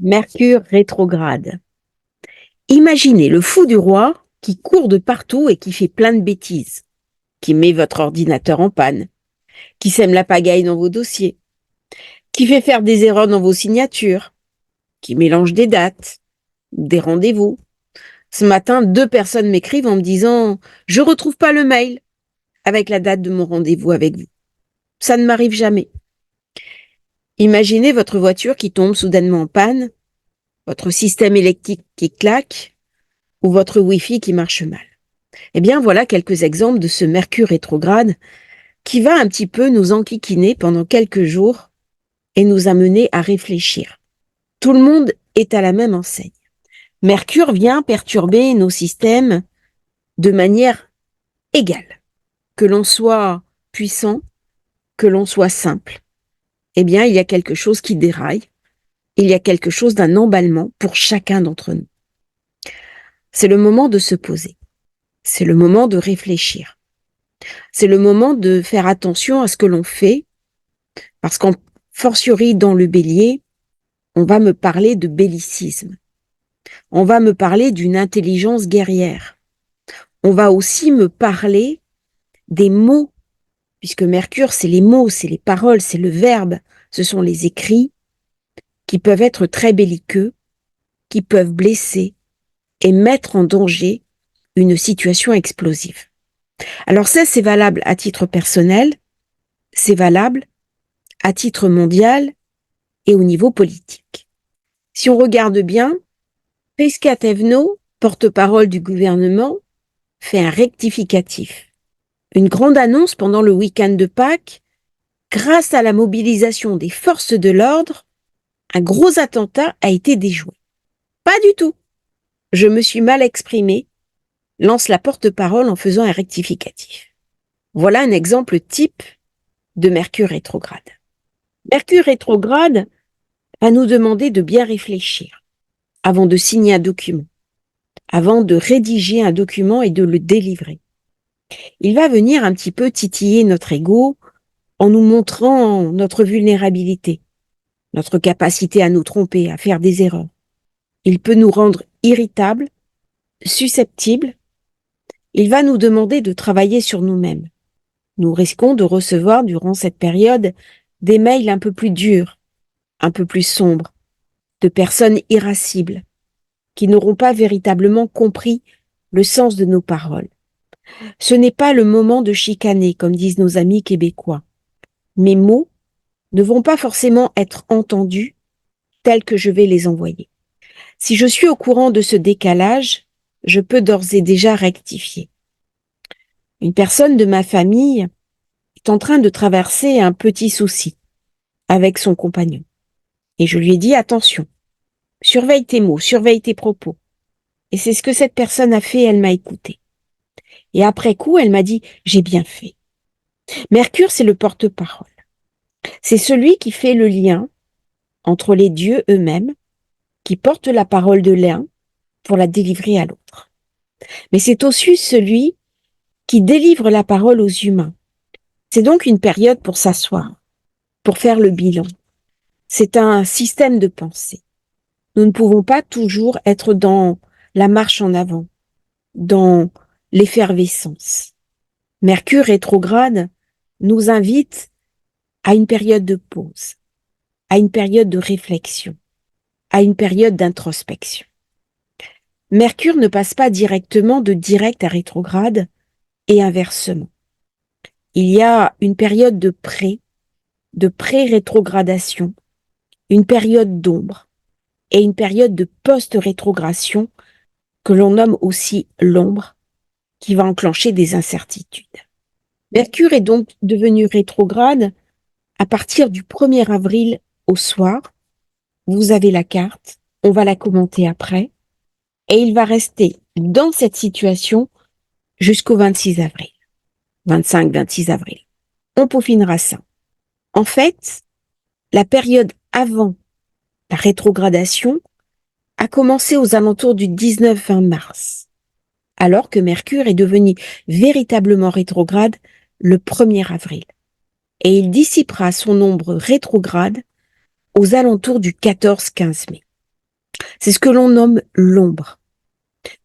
Mercure rétrograde. Imaginez le fou du roi qui court de partout et qui fait plein de bêtises, qui met votre ordinateur en panne, qui sème la pagaille dans vos dossiers, qui fait faire des erreurs dans vos signatures, qui mélange des dates, des rendez-vous. Ce matin, 2 personnes m'écrivent en me disant « Je retrouve pas le mail avec la date de mon rendez-vous avec vous. » Ça ne m'arrive jamais. Imaginez votre voiture qui tombe soudainement en panne, votre système électrique qui claque ou votre Wi-Fi qui marche mal. Eh bien, voilà quelques exemples de ce Mercure rétrograde qui va un petit peu nous enquiquiner pendant quelques jours et nous amener à réfléchir. Tout le monde est à la même enseigne. Mercure vient perturber nos systèmes de manière égale. Que l'on soit puissant, que l'on soit simple, eh bien, il y a quelque chose qui déraille. Il y a quelque chose d'un emballement pour chacun d'entre nous. C'est le moment de se poser. C'est le moment de réfléchir. C'est le moment de faire attention à ce que l'on fait, parce qu'en fortiori dans le bélier, on va me parler de bellicisme. On va me parler d'une intelligence guerrière. On va aussi me parler des mots, puisque Mercure, c'est les mots, c'est les paroles, c'est le verbe, ce sont les écrits qui peuvent être très belliqueux, qui peuvent blesser et mettre en danger une situation explosive. Alors ça, c'est valable à titre personnel, c'est valable à titre mondial et au niveau politique. Si on regarde bien, Pesca Thévenot, porte-parole du gouvernement, fait un rectificatif. Une grande annonce pendant le week-end de Pâques, grâce à la mobilisation des forces de l'ordre, un gros attentat a été déjoué. Pas du tout. Je me suis mal exprimée, lance la porte-parole en faisant un rectificatif. Voilà un exemple type de Mercure rétrograde. Mercure rétrograde va nous demander de bien réfléchir avant de signer un document, avant de rédiger un document et de le délivrer. Il va venir un petit peu titiller notre ego en nous montrant notre vulnérabilité, notre capacité à nous tromper, à faire des erreurs. Il peut nous rendre irritables, susceptibles. Il va nous demander de travailler sur nous-mêmes. Nous risquons de recevoir durant cette période des mails un peu plus durs, un peu plus sombres, de personnes irascibles, qui n'auront pas véritablement compris le sens de nos paroles. Ce n'est pas le moment de chicaner, comme disent nos amis québécois. Mes mots ne vont pas forcément être entendus tels que je vais les envoyer. Si je suis au courant de ce décalage, je peux d'ores et déjà rectifier. Une personne de ma famille est en train de traverser un petit souci avec son compagnon. Et je lui ai dit, attention, surveille tes mots, surveille tes propos. Et c'est ce que cette personne a fait, elle m'a écouté. Et après coup, elle m'a dit, j'ai bien fait. Mercure, c'est le porte-parole. C'est celui qui fait le lien entre les dieux eux-mêmes, qui porte la parole de l'un pour la délivrer à l'autre. Mais c'est aussi celui qui délivre la parole aux humains. C'est donc une période pour s'asseoir, pour faire le bilan. C'est un système de pensée. Nous ne pouvons pas toujours être dans la marche en avant, dans l'effervescence. Mercure rétrograde nous invite à une période de pause, à une période de réflexion, à une période d'introspection. Mercure ne passe pas directement de direct à rétrograde et inversement. Il y a une période de pré-rétrogradation, une période d'ombre et une période de post-rétrogradation que l'on nomme aussi l'ombre, qui va enclencher des incertitudes. Mercure est donc devenu rétrograde à partir du 1er avril au soir. Vous avez la carte, on va la commenter après, et il va rester dans cette situation jusqu'au 26 avril, 25-26 avril. On peaufinera ça. En fait, la période avant la rétrogradation a commencé aux alentours du 19-20 mars, alors que Mercure est devenu véritablement rétrograde le 1er avril. Et il dissipera son ombre rétrograde aux alentours du 14-15 mai. C'est ce que l'on nomme l'ombre.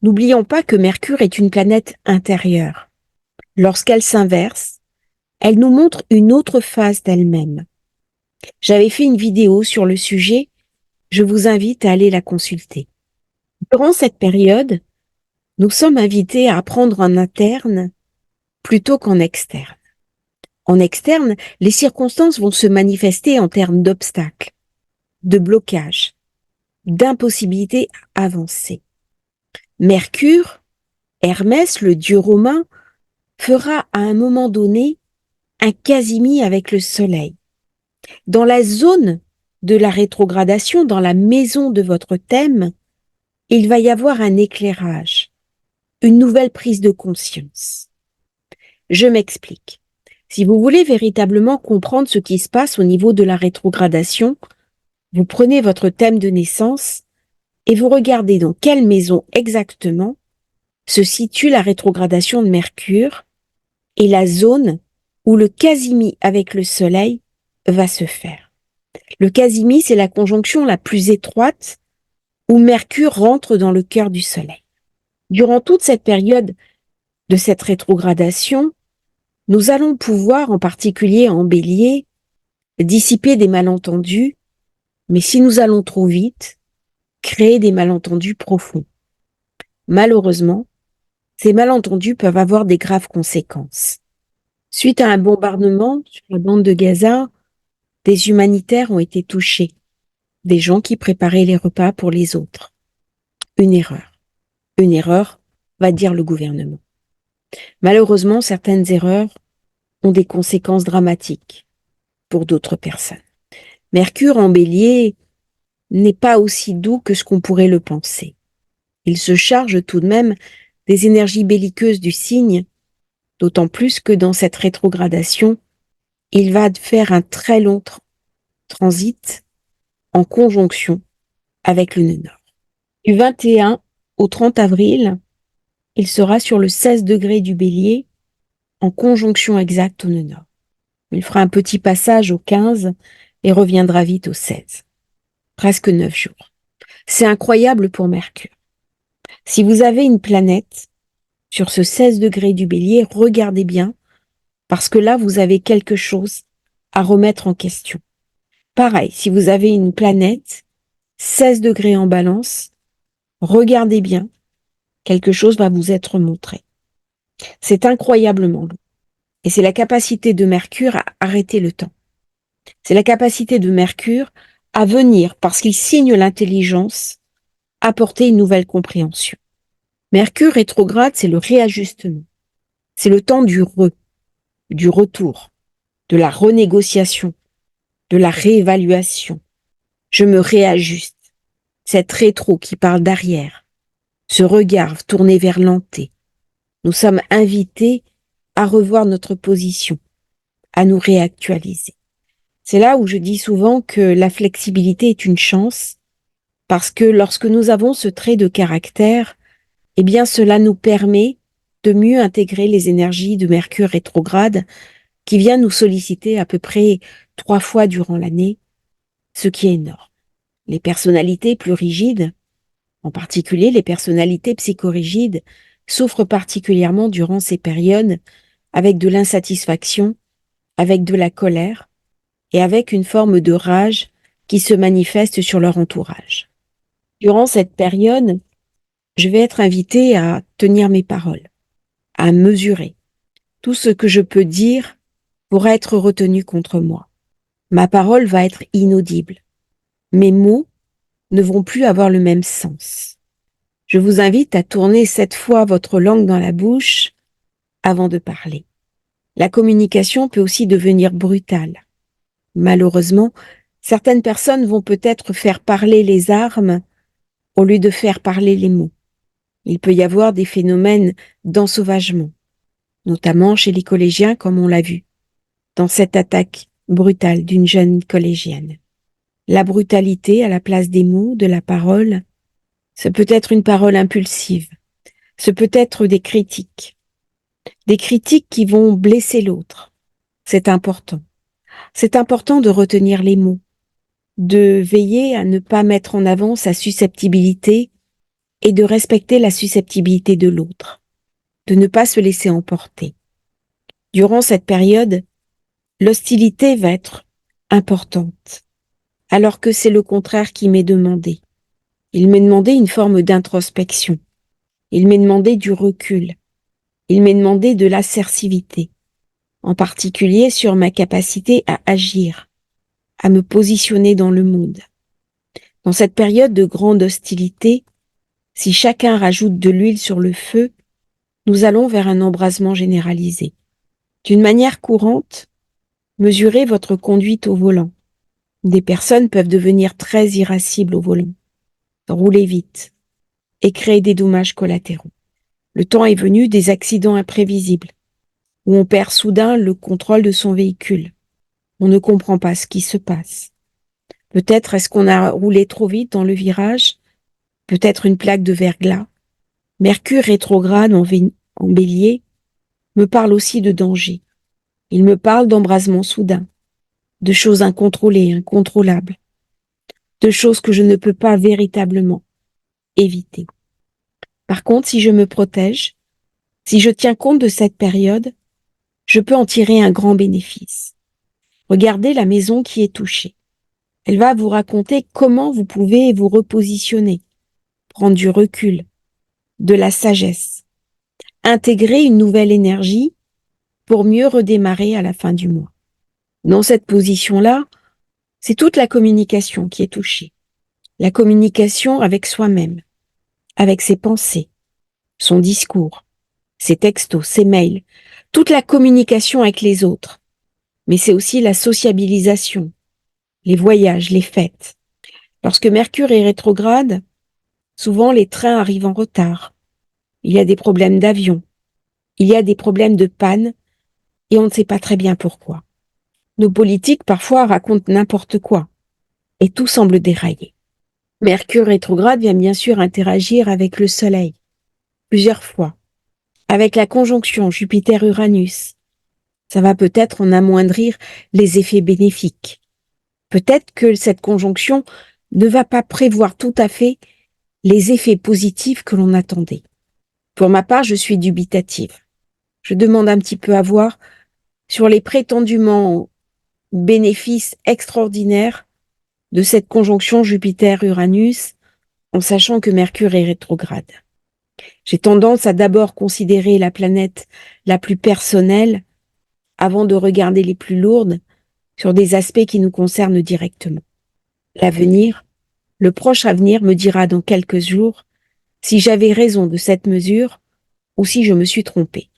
N'oublions pas que Mercure est une planète intérieure. Lorsqu'elle s'inverse, elle nous montre une autre face d'elle-même. J'avais fait une vidéo sur le sujet, je vous invite à aller la consulter. Durant cette période, nous sommes invités à apprendre en interne plutôt qu'en externe. En externe, les circonstances vont se manifester en termes d'obstacles, de blocages, d'impossibilités à avancer. Mercure, Hermès, le dieu romain, fera à un moment donné un quasimi avec le soleil. Dans la zone de la rétrogradation, dans la maison de votre thème, il va y avoir un éclairage, une nouvelle prise de conscience. Je m'explique. Si vous voulez véritablement comprendre ce qui se passe au niveau de la rétrogradation, vous prenez votre thème de naissance et vous regardez dans quelle maison exactement se situe la rétrogradation de Mercure et la zone où le quasimi avec le Soleil va se faire. Le quasimi, c'est la conjonction la plus étroite où Mercure rentre dans le cœur du Soleil. Durant toute cette période de cette rétrogradation, nous allons pouvoir, en particulier en Bélier, dissiper des malentendus, mais si nous allons trop vite, créer des malentendus profonds. Malheureusement, ces malentendus peuvent avoir des graves conséquences. Suite à un bombardement sur la bande de Gaza, des humanitaires ont été touchés, des gens qui préparaient les repas pour les autres. Une erreur. Une erreur, va dire le gouvernement. Malheureusement, certaines erreurs ont des conséquences dramatiques pour d'autres personnes. Mercure en Bélier n'est pas aussi doux que ce qu'on pourrait le penser. Il se charge tout de même des énergies belliqueuses du signe, d'autant plus que dans cette rétrogradation, il va faire un très long transit en conjonction avec le nœud nord. Du 21 au 30 avril, il sera sur le 16 degrés du Bélier, en conjonction exacte au nœud nord. Il fera un petit passage au 15 et reviendra vite au 16. Presque 9 jours. C'est incroyable pour Mercure. Si vous avez une planète sur ce 16 degrés du Bélier, regardez bien, parce que là, vous avez quelque chose à remettre en question. Pareil, si vous avez une planète 16 degrés en Balance, regardez bien, quelque chose va vous être montré. C'est incroyablement long. Et c'est la capacité de Mercure à arrêter le temps. C'est la capacité de Mercure à venir, parce qu'il signe l'intelligence, apporter une nouvelle compréhension. Mercure rétrograde, c'est le réajustement. C'est le temps du retour, de la renégociation, de la réévaluation. Je me réajuste. Cette rétro qui parle d'arrière, ce regard tourné vers l'anté. Nous sommes invités à revoir notre position, à nous réactualiser. C'est là où je dis souvent que la flexibilité est une chance, parce que lorsque nous avons ce trait de caractère, eh bien cela nous permet de mieux intégrer les énergies de Mercure rétrograde qui vient nous solliciter à peu près 3 fois durant l'année, ce qui est énorme. Les personnalités plus rigides, en particulier les personnalités psychorigides, souffrent particulièrement durant ces périodes avec de l'insatisfaction, avec de la colère et avec une forme de rage qui se manifeste sur leur entourage. Durant cette période, je vais être invitée à tenir mes paroles, à mesurer. Tout ce que je peux dire pourra être retenu contre moi. Ma parole va être inaudible. Mes mots ne vont plus avoir le même sens. Je vous invite à tourner 7 fois votre langue dans la bouche avant de parler. La communication peut aussi devenir brutale. Malheureusement, certaines personnes vont peut-être faire parler les armes au lieu de faire parler les mots. Il peut y avoir des phénomènes d'ensauvagement, notamment chez les collégiens comme on l'a vu, dans cette attaque brutale d'une jeune collégienne. La brutalité à la place des mots, de la parole, ce peut être une parole impulsive, ce peut être des critiques qui vont blesser l'autre. C'est important. C'est important de retenir les mots, de veiller à ne pas mettre en avant sa susceptibilité et de respecter la susceptibilité de l'autre, de ne pas se laisser emporter. Durant cette période, l'hostilité va être importante, alors que c'est le contraire qui m'est demandé. Il m'est demandé une forme d'introspection. Il m'est demandé du recul. Il m'est demandé de l'assertivité, en particulier sur ma capacité à agir, à me positionner dans le monde. Dans cette période de grande hostilité, si chacun rajoute de l'huile sur le feu, nous allons vers un embrasement généralisé. D'une manière courante, mesurez votre conduite au volant. Des personnes peuvent devenir très irascibles au volant, rouler vite et créer des dommages collatéraux. Le temps est venu des accidents imprévisibles, où on perd soudain le contrôle de son véhicule. On ne comprend pas ce qui se passe. Peut-être est-ce qu'on a roulé trop vite dans le virage, peut-être une plaque de verglas. Mercure rétrograde en bélier me parle aussi de danger. Il me parle d'embrasement soudain, de choses incontrôlées, incontrôlables, de choses que je ne peux pas véritablement éviter. Par contre, si je me protège, si je tiens compte de cette période, je peux en tirer un grand bénéfice. Regardez la maison qui est touchée. Elle va vous raconter comment vous pouvez vous repositionner, prendre du recul, de la sagesse, intégrer une nouvelle énergie pour mieux redémarrer à la fin du mois. Dans cette position-là, c'est toute la communication qui est touchée. La communication avec soi-même, avec ses pensées, son discours, ses textos, ses mails, toute la communication avec les autres. Mais c'est aussi la sociabilisation, les voyages, les fêtes. Lorsque Mercure est rétrograde, souvent les trains arrivent en retard. Il y a des problèmes d'avion. Il y a des problèmes de panne et on ne sait pas très bien pourquoi. Nos politiques parfois racontent n'importe quoi et tout semble dérailler. Mercure rétrograde vient bien sûr interagir avec le Soleil plusieurs fois. Avec la conjonction Jupiter-Uranus, ça va peut-être en amoindrir les effets bénéfiques. Peut-être que cette conjonction ne va pas prévoir tout à fait les effets positifs que l'on attendait. Pour ma part, je suis dubitative. Je demande un petit peu à voir sur les prétendument bénéfices extraordinaires de cette conjonction Jupiter-Uranus, en sachant que Mercure est rétrograde. J'ai tendance à d'abord considérer la planète la plus personnelle avant de regarder les plus lourdes sur des aspects qui nous concernent directement. L'avenir, le proche avenir me dira dans quelques jours si j'avais raison de cette mesure ou si je me suis trompée.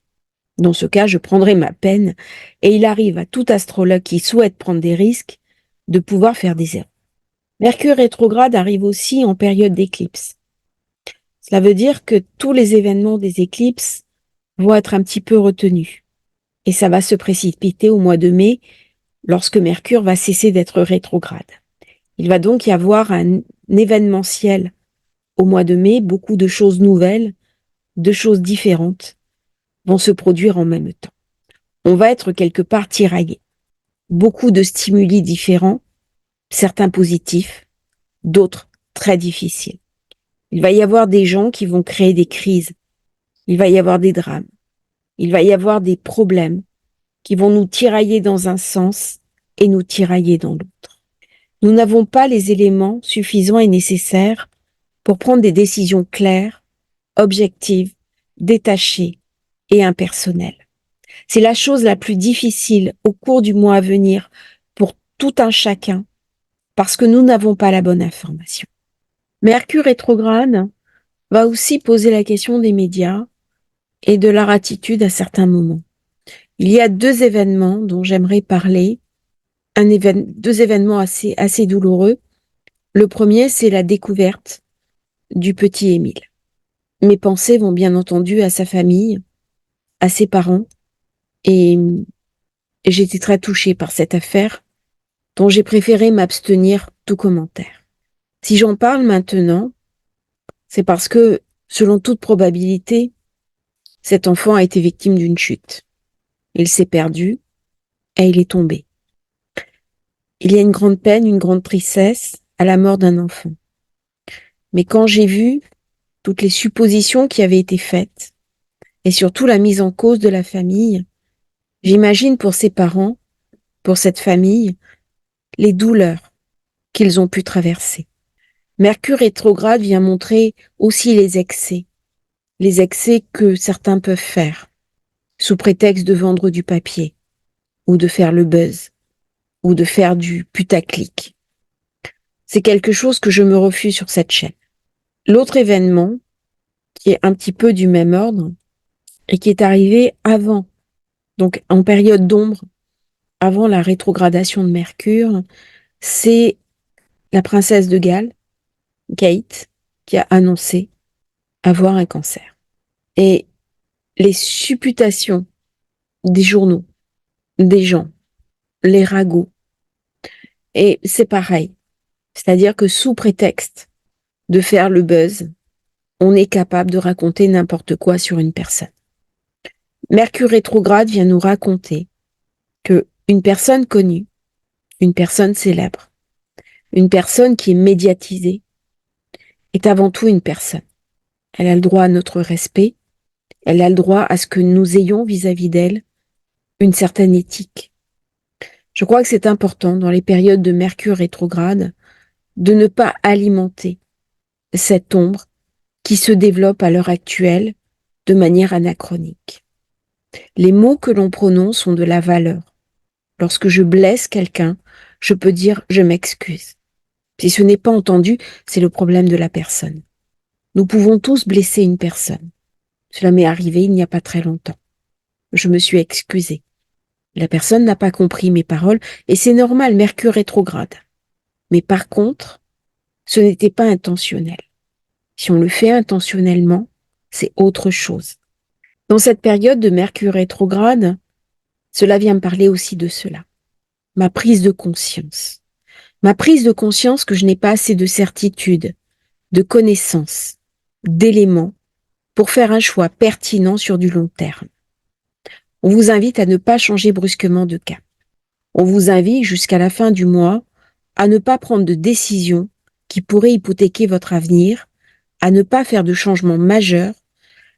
Dans ce cas, je prendrai ma peine et il arrive à tout astrologue qui souhaite prendre des risques de pouvoir faire des erreurs. Mercure rétrograde arrive aussi en période d'éclipse. Cela veut dire que tous les événements des éclipses vont être un petit peu retenus. Et ça va se précipiter au mois de mai, lorsque Mercure va cesser d'être rétrograde. Il va donc y avoir un événementiel au mois de mai, beaucoup de choses nouvelles, de choses différentes vont se produire en même temps. On va être quelque part tiraillé. Beaucoup de stimuli différents, certains positifs, d'autres très difficiles. Il va y avoir des gens qui vont créer des crises. Il va y avoir des drames. Il va y avoir des problèmes qui vont nous tirailler dans un sens et nous tirailler dans l'autre. Nous n'avons pas les éléments suffisants et nécessaires pour prendre des décisions claires, objectives, détachées et impersonnelles. C'est la chose la plus difficile au cours du mois à venir pour tout un chacun parce que nous n'avons pas la bonne information. Mercure rétrograde va aussi poser la question des médias et de leur attitude à certains moments. Il y a deux événements dont j'aimerais parler, deux événements assez douloureux. Le premier, c'est la découverte du petit Émile. Mes pensées vont bien entendu à sa famille, à ses parents, et j'ai été très touchée par cette affaire dont j'ai préféré m'abstenir tout commentaire. Si j'en parle maintenant, c'est parce que, selon toute probabilité, cet enfant a été victime d'une chute. Il s'est perdu et il est tombé. il y a une grande peine, une grande tristesse à la mort d'un enfant. Mais quand j'ai vu toutes les suppositions qui avaient été faites, et surtout la mise en cause de la famille, j'imagine pour ces parents, pour cette famille, les douleurs qu'ils ont pu traverser. Mercure rétrograde vient montrer aussi les excès que certains peuvent faire, sous prétexte de vendre du papier, ou de faire le buzz, ou de faire du putaclic. C'est quelque chose que je me refuse sur cette chaîne. L'autre événement, qui est un petit peu du même ordre, et qui est arrivé avant, donc en période d'ombre, avant la rétrogradation de Mercure, c'est la princesse de Galles, Kate, qui a annoncé avoir un cancer. Et les supputations des journaux, des gens, les ragots, et c'est pareil. C'est-à-dire que sous prétexte de faire le buzz, on est capable de raconter n'importe quoi sur une personne. Mercure rétrograde vient nous raconter que une personne connue, une personne célèbre, une personne qui est médiatisée, est avant tout une personne. Elle a le droit à notre respect, elle a le droit à ce que nous ayons vis-à-vis d'elle une certaine éthique. Je crois que c'est important dans les périodes de Mercure rétrograde de ne pas alimenter cette ombre qui se développe à l'heure actuelle de manière anachronique. Les mots que l'on prononce ont de la valeur. Lorsque je blesse quelqu'un, je peux dire je m'excuse. Si ce n'est pas entendu, c'est le problème de la personne. Nous pouvons tous blesser une personne. Cela m'est arrivé il n'y a pas très longtemps. Je me suis excusée. La personne n'a pas compris mes paroles et c'est normal, Mercure rétrograde. Mais par contre, ce n'était pas intentionnel. Si on le fait intentionnellement, c'est autre chose. Dans cette période de Mercure rétrograde, cela vient me parler aussi de cela. Ma prise de conscience. Ma prise de conscience que je n'ai pas assez de certitude, de connaissances, d'éléments pour faire un choix pertinent sur du long terme. On vous invite à ne pas changer brusquement de cap. On vous invite jusqu'à la fin du mois à ne pas prendre de décisions qui pourraient hypothéquer votre avenir, à ne pas faire de changements majeurs,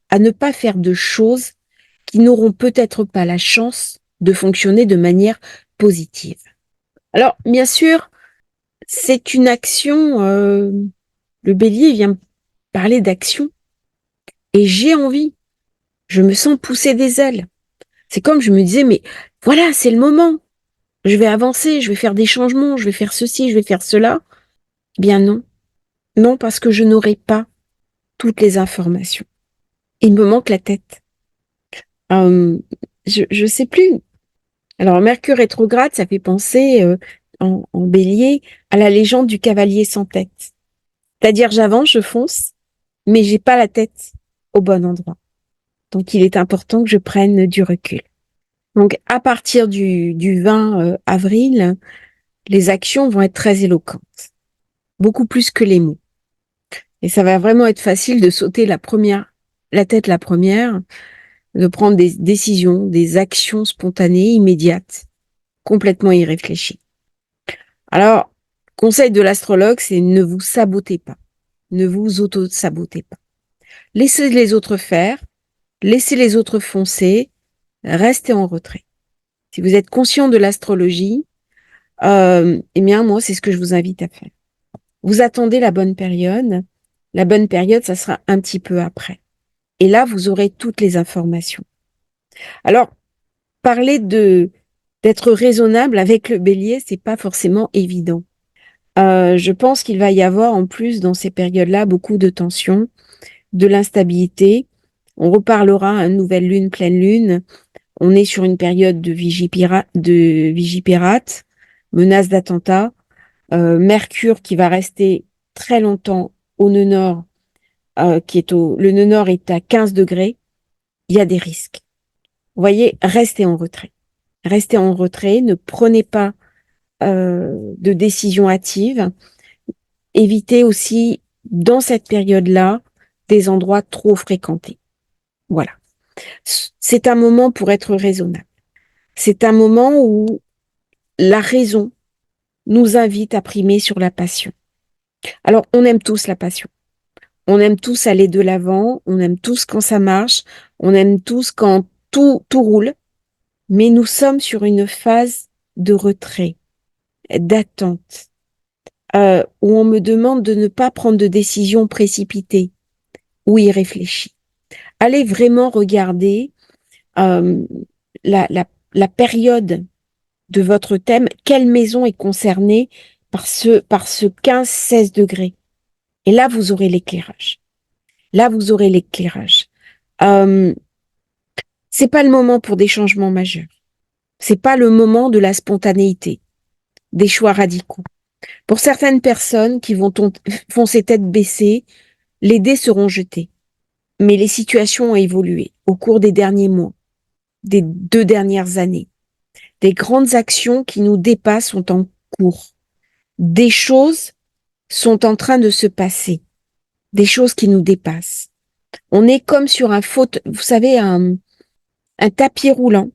à ne pas faire de choses qui n'auront peut-être pas la chance de fonctionner de manière positive. Alors, bien sûr, c'est une action, le bélier vient me parler d'action, et j'ai envie, je me sens pousser des ailes. C'est comme je me disais, mais voilà, c'est le moment, je vais avancer, je vais faire des changements, je vais faire ceci, je vais faire cela. Eh bien non, non parce que je n'aurai pas toutes les informations. Il me manque la tête. Je sais plus. Alors Mercure rétrograde, ça fait penser en bélier à la légende du cavalier sans tête. C'est-à-dire j'avance, je fonce, mais j'ai pas la tête au bon endroit. Donc il est important que je prenne du recul. Donc à partir du 20 avril, les actions vont être très éloquentes, beaucoup plus que les mots. Et ça va vraiment être facile de sauter la tête la première, de prendre des décisions, des actions spontanées, immédiates, complètement irréfléchies. Alors, conseil de l'astrologue, c'est ne vous sabotez pas. Ne vous auto-sabotez pas. Laissez les autres faire, laissez les autres foncer, restez en retrait. Si vous êtes conscient de l'astrologie, eh bien, moi, c'est ce que je vous invite à faire. Vous attendez la bonne période. La bonne période, ça sera un petit peu après. Et là, vous aurez toutes les informations. Alors, parler d'être raisonnable avec le bélier, c'est pas forcément évident. Je pense qu'il va y avoir en plus dans ces périodes-là beaucoup de tensions, de l'instabilité. On reparlera à une nouvelle lune, pleine lune. On est sur une période de vigipirate, menace d'attentat. Mercure qui va rester très longtemps au nœud nord, le nœud nord est à 15 degrés. Il y a des risques. Vous voyez, restez en retrait. Restez en retrait, ne prenez pas de décision hâtive. Évitez aussi, dans cette période-là, des endroits trop fréquentés. Voilà. C'est un moment pour être raisonnable. C'est un moment où la raison nous invite à primer sur la passion. Alors, on aime tous la passion. On aime tous aller de l'avant, on aime tous quand ça marche, on aime tous quand tout roule, mais nous sommes sur une phase de retrait, d'attente, où on me demande de ne pas prendre de décision précipitée ou irréfléchie. Allez vraiment regarder euh, la période de votre thème, quelle maison est concernée par ce 15-16 degrés. Et là, vous aurez l'éclairage. Là, vous aurez l'éclairage. Euh, c'est pas le moment pour des changements majeurs. C'est pas le moment de la spontanéité, des choix radicaux. Pour certaines personnes qui vont foncer tête baissée, les dés seront jetés. Mais les situations ont évolué au cours des derniers mois, des 2 dernières années. Des grandes actions qui nous dépassent sont en cours. Des choses sont en train de se passer. Des choses qui nous dépassent. On est comme sur vous savez, un tapis roulant.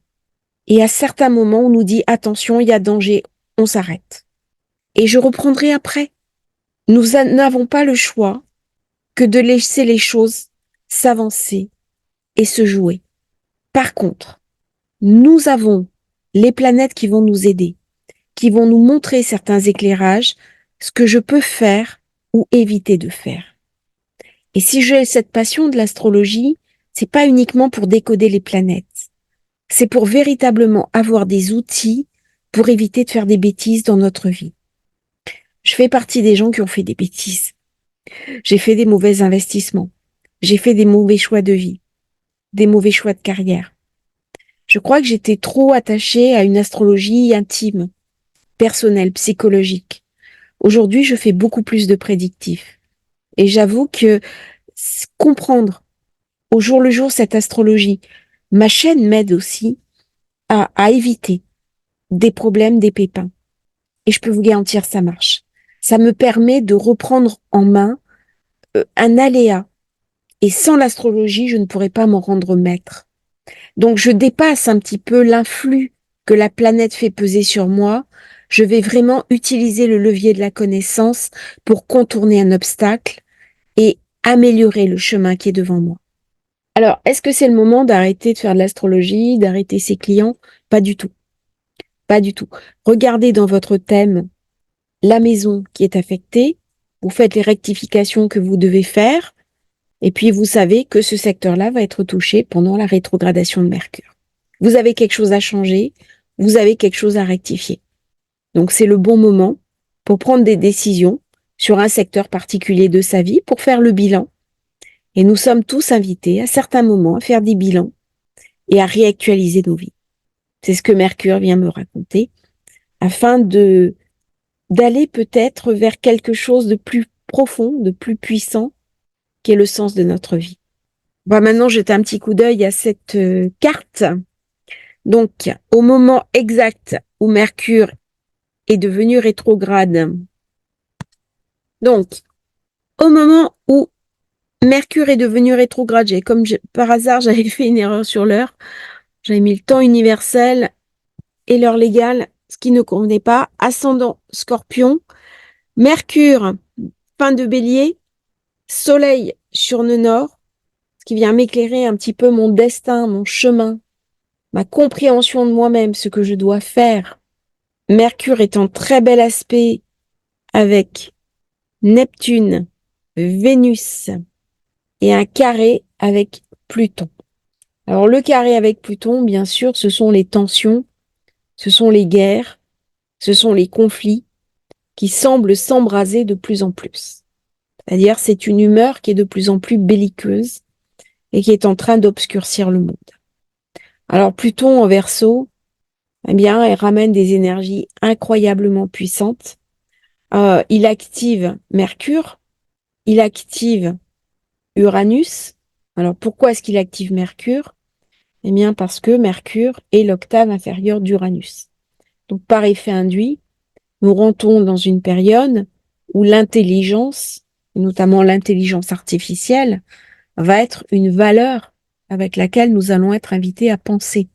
Et à certains moments, on nous dit, attention, il y a danger, on s'arrête. Et je reprendrai après. Nous n'avons pas le choix que de laisser les choses s'avancer et se jouer. Par contre, nous avons les planètes qui vont nous aider, qui vont nous montrer certains éclairages, ce que je peux faire ou éviter de faire. Et si j'ai cette passion de l'astrologie, c'est pas uniquement pour décoder les planètes. C'est pour véritablement avoir des outils pour éviter de faire des bêtises dans notre vie. Je fais partie des gens qui ont fait des bêtises. J'ai fait des mauvais investissements. J'ai fait des mauvais choix de vie, des mauvais choix de carrière. Je crois que j'étais trop attachée à une astrologie intime, personnelle, psychologique. Aujourd'hui, je fais beaucoup plus de prédictifs. Et j'avoue que comprendre au jour le jour cette astrologie, ma chaîne m'aide aussi à éviter des problèmes, des pépins. Et je peux vous garantir, ça marche. Ça me permet de reprendre en main un aléa. Et sans l'astrologie, je ne pourrais pas m'en rendre maître. Donc, je dépasse un petit peu l'influx que la planète fait peser sur moi. Je vais vraiment utiliser le levier de la connaissance pour contourner un obstacle et améliorer le chemin qui est devant moi. Alors, est-ce que c'est le moment d'arrêter de faire de l'astrologie, d'arrêter ses clients? Pas du tout. Pas du tout. Regardez dans votre thème la maison qui est affectée, vous faites les rectifications que vous devez faire, et puis vous savez que ce secteur-là va être touché pendant la rétrogradation de Mercure. Vous avez quelque chose à changer, vous avez quelque chose à rectifier. Donc c'est le bon moment pour prendre des décisions sur un secteur particulier de sa vie, pour faire le bilan. Et nous sommes tous invités à certains moments à faire des bilans et à réactualiser nos vies. C'est ce que Mercure vient me raconter, afin d'aller peut-être vers quelque chose de plus profond, de plus puissant, qui est le sens de notre vie. On va maintenant jeter un petit coup d'œil à cette carte. Donc, au moment exact où Mercure est devenu rétrograde, donc, au moment où Mercure est devenu rétrograde, par hasard, j'avais fait une erreur sur l'heure, j'avais mis le temps universel et l'heure légale, ce qui ne convenait pas, ascendant Scorpion, Mercure, fin de Bélier, Soleil sur le nord, ce qui vient m'éclairer un petit peu mon destin, mon chemin, ma compréhension de moi-même, ce que je dois faire. Mercure est en très bel aspect avec Neptune, Vénus et un carré avec Pluton. Alors le carré avec Pluton, bien sûr, ce sont les tensions, ce sont les guerres, ce sont les conflits qui semblent s'embraser de plus en plus. C'est-à-dire, c'est une humeur qui est de plus en plus belliqueuse et qui est en train d'obscurcir le monde. Alors Pluton en Verseau, eh bien, elle ramène des énergies incroyablement puissantes. Il active Mercure, il active Uranus. Alors pourquoi est-ce qu'il active Mercure? Eh bien, parce que Mercure est l'octave inférieure d'Uranus. Donc par effet induit, nous rentrons dans une période où l'intelligence, notamment l'intelligence artificielle, va être une valeur avec laquelle nous allons être invités à penser.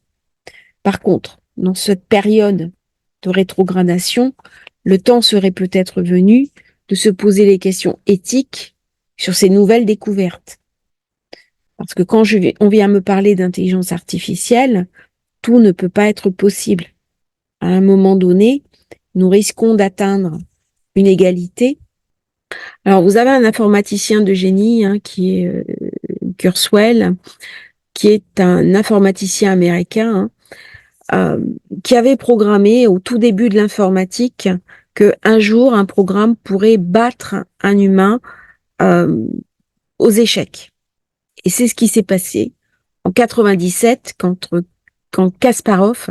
Par contre, dans cette période de rétrogradation, le temps serait peut-être venu de se poser les questions éthiques sur ces nouvelles découvertes. Parce que quand on vient me parler d'intelligence artificielle, tout ne peut pas être possible. À un moment donné, nous risquons d'atteindre une égalité. Alors, vous avez un informaticien de génie qui est Kurzweil, qui est un informaticien américain qui avait programmé au tout début de l'informatique qu'un jour, un programme pourrait battre un humain aux échecs. Et c'est ce qui s'est passé en 97 quand Kasparov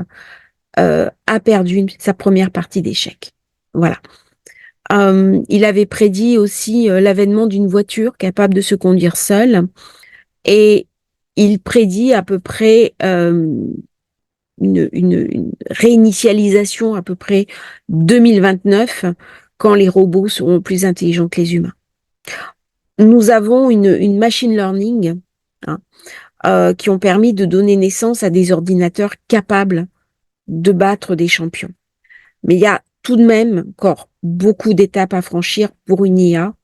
a perdu sa première partie d'échecs. Voilà. Il avait prédit aussi l'avènement d'une voiture capable de se conduire seule et il prédit à peu près une réinitialisation à peu près 2029 quand les robots seront plus intelligents que les humains. Nous avons une machine learning qui ont permis de donner naissance à des ordinateurs capables de battre des champions. Mais il y a tout de même encore beaucoup d'étapes à franchir pour une IA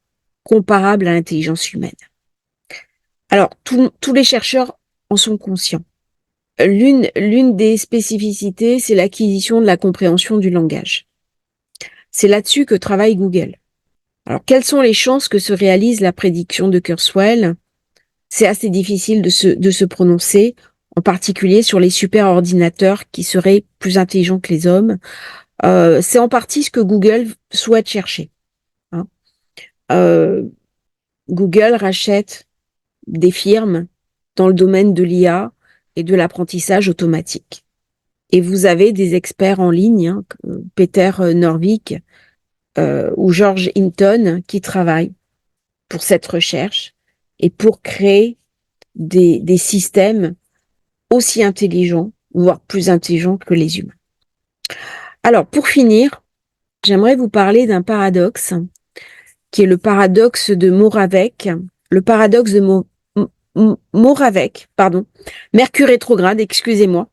comparable à l'intelligence humaine. Alors, tous les chercheurs en sont conscients. L'une des spécificités, c'est l'acquisition de la compréhension du langage. C'est là-dessus que travaille Google. Alors, quelles sont les chances que se réalise la prédiction de Kurzweil? C'est assez difficile de se prononcer, en particulier sur les superordinateurs qui seraient plus intelligents que les hommes. C'est en partie ce que Google souhaite chercher. Google rachète des firmes dans le domaine de l'IA et de l'apprentissage automatique. Et vous avez des experts en ligne, Peter Norvig ou George Hinton, qui travaillent pour cette recherche et pour créer des systèmes aussi intelligents, voire plus intelligents que les humains. Alors, pour finir, j'aimerais vous parler d'un paradoxe, qui est le paradoxe de Moravec, le paradoxe de Moravec, Mercure rétrograde, excusez-moi.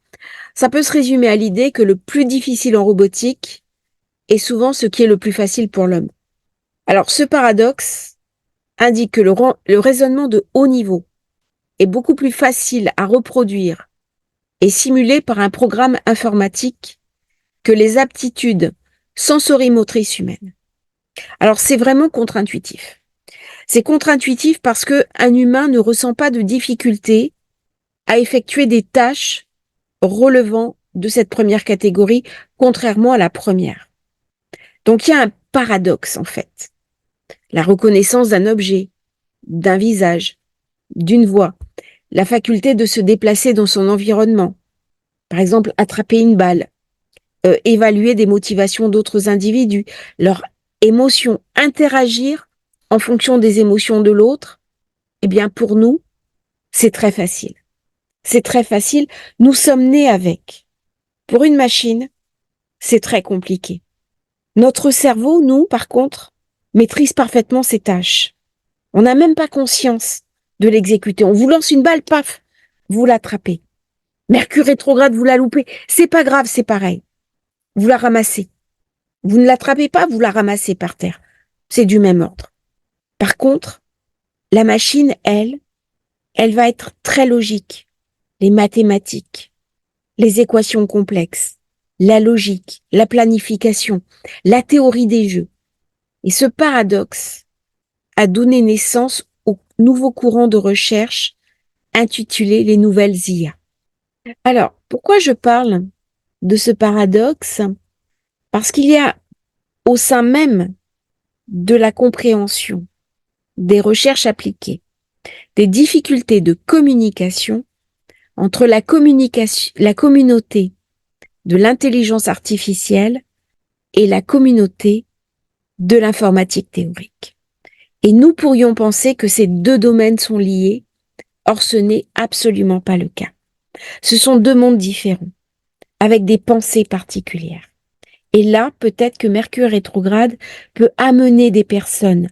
Ça peut se résumer à l'idée que le plus difficile en robotique est souvent ce qui est le plus facile pour l'homme. Alors, ce paradoxe indique que le raisonnement de haut niveau est beaucoup plus facile à reproduire et simuler par un programme informatique que les aptitudes sensorimotrices humaines. Alors, c'est vraiment contre-intuitif. C'est contre-intuitif parce qu'un humain ne ressent pas de difficulté à effectuer des tâches relevant de cette première catégorie, contrairement à la première. Donc, il y a un paradoxe, en fait. La reconnaissance d'un objet, d'un visage, d'une voix, la faculté de se déplacer dans son environnement, par exemple, attraper une balle, évaluer des motivations d'autres individus, leurs émotions, interagir en fonction des émotions de l'autre, eh bien, pour nous, c'est très facile. C'est très facile. Nous sommes nés avec. Pour une machine, c'est très compliqué. Notre cerveau, nous, par contre, maîtrise parfaitement ses tâches. On n'a même pas conscience de l'exécuter. On vous lance une balle, paf, vous l'attrapez. Mercure rétrograde, vous la loupez. C'est pas grave, c'est pareil. Vous la ramassez. Vous ne l'attrapez pas, vous la ramassez par terre. C'est du même ordre. Par contre, la machine, elle va être très logique. Les mathématiques, les équations complexes, la logique, la planification, la théorie des jeux. Et ce paradoxe a donné naissance au nouveau courant de recherche intitulé les nouvelles IA. Alors, pourquoi je parle de ce paradoxe? Parce qu'il y a au sein même de la compréhension des recherches appliquées, des difficultés de communication entre la communauté de l'intelligence artificielle et la communauté de l'informatique théorique. Et nous pourrions penser que ces deux domaines sont liés, or ce n'est absolument pas le cas. Ce sont deux mondes différents, avec des pensées particulières. Et là, peut-être que Mercure rétrograde peut amener des personnes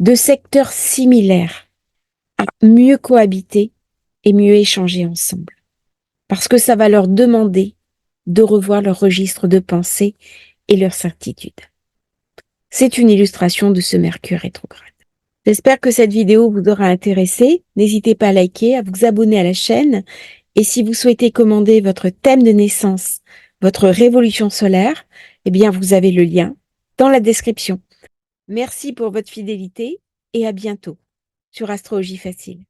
de secteurs similaires à mieux cohabiter et mieux échanger ensemble. Parce que ça va leur demander de revoir leur registre de pensée et leurs certitudes. C'est une illustration de ce Mercure rétrograde. J'espère que cette vidéo vous aura intéressé. N'hésitez pas à liker, à vous abonner à la chaîne. Et si vous souhaitez commander votre thème de naissance, votre révolution solaire, eh bien, vous avez le lien dans la description. Merci pour votre fidélité et à bientôt sur Astrologie Facile.